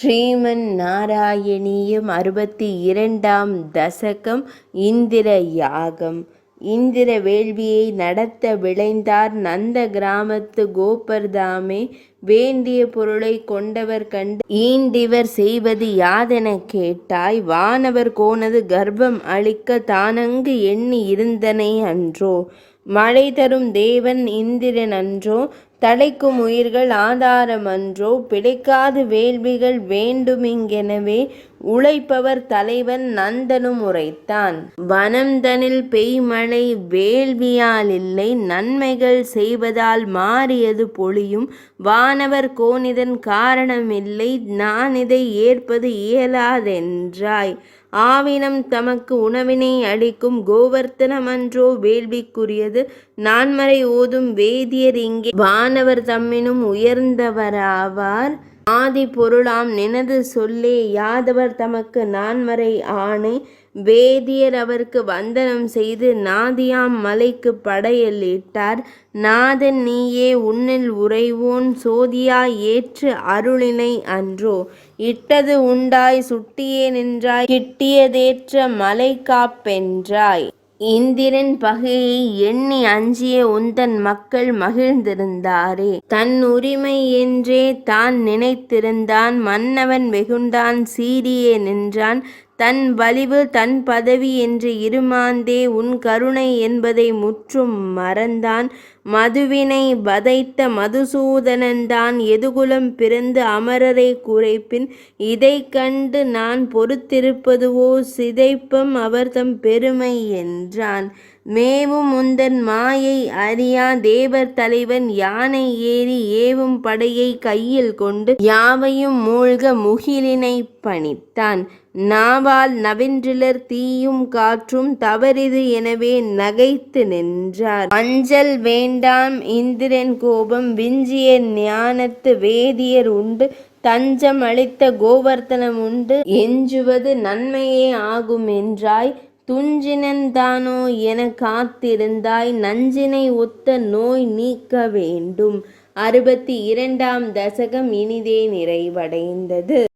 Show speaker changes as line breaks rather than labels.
ஸ்ரீமன் நாராயணீயம் 62ஆம் தசகம் இந்திர யாகம். இந்திர வேள்வியை நடத்த விளைந்தார் நந்த கிராமத்து கோபர்தாமே. வேண்டிய பொருளை கொண்டவர் கண்டு ஈண்டிவர் செய்வது யாதெனக் கேட்டாய். வானவர் கோனது கர்ப்பம் அளிக்க தானங்கு எண்ணி இருந்தனை அன்றோ. மழை தரும் தேவன் இந்திரன் அன்றோ. தழைக்கும் உயிர்கள் ஆதாரம் அன்றோ. பிழைக்காது வேள்விகள் வேண்டுமிங்கெனவே உழைப்பவர் தலைவன் நந்தனும் உரைத்தான். வனம்தனில் பெய்மழை வேள்வியாலில்லை. நன்மைகள் செய்வதால் மாறியது பொழியும். வானவர் கோனிதன் காரணமில்லை. நான் இதை ஏற்பது இயலாதென்றாய். ஆவினம் தமக்கு உணவினை அளிக்கும் கோவர்த்தனமன்றோ வேள்விக்குரியது. நான்மறை ஓதும் வேதியர் இங்கே வானவர் தம்மினும் உயர்ந்தவராவார். ஆதி பொருளாம் நினது சொல்லே யாதவர் தமக்கு நான்மறை ஆணை. வேதியர் அவர்க்கு வந்தனம் செய்து நாதியாம் மலைக்கு படையலிட்டார். நாதன் நீயே உன்னில் உறைவோன் சோதியாய் ஏற்று அருளினை அன்றோ. இட்டது உண்டாய் சுட்டியே நின்றாய் கிட்டியதேற்ற மலை காப்பென்றாய். இந்திரன் பகையை எண்ணி அஞ்சிய உந்தன் மக்கள் மகிழ்ந்திருந்தாரே. தன் உரிமை என்றே தான் நினைத்திருந்தான். மன்னவன் வெகுண்டான் சீரியே நின்றான். தன் வலிவு தன் பதவி என்று இருமாந்தே உன் கருணை என்பதை முற்றும் மறந்தான். மதுவினை வதைத்த மதுசூதனன்தான் எதுகுலம் பிறந்து அமரரை குறைப்பின். இதை கண்டு நான் பொறுத்திருப்பதுவோ சிதைப்பம் அவர்தம் பெருமை என்றான். மேவும் உந்தன் மாயை அறியா தேவர் தலைவன் யானை ஏறி ஏவும் படையை கையில் கொண்டு யாவையும் மூழ்க முகிலினை பணித்தான். நாவால் நவின்றிலர் தீயும் காற்றும் தவறிது எனவே நகைத்து நின்றார். அஞ்சல் வேண்டாம் இந்திரன் கோபம் விஞ்சிய ஞானத்து வேதியர் உண்டு. தஞ்சம் அளித்த கோவர்த்தனம் உண்டு எஞ்சுவது நன்மையே ஆகும் என்றாய். துஞ்சினன்தானோ என காத்திருந்தாய். நஞ்சினை ஒத்த நோய் நீக்க வேண்டும். 62ஆம் தசகம் இனிதே நிறைவடைந்தது.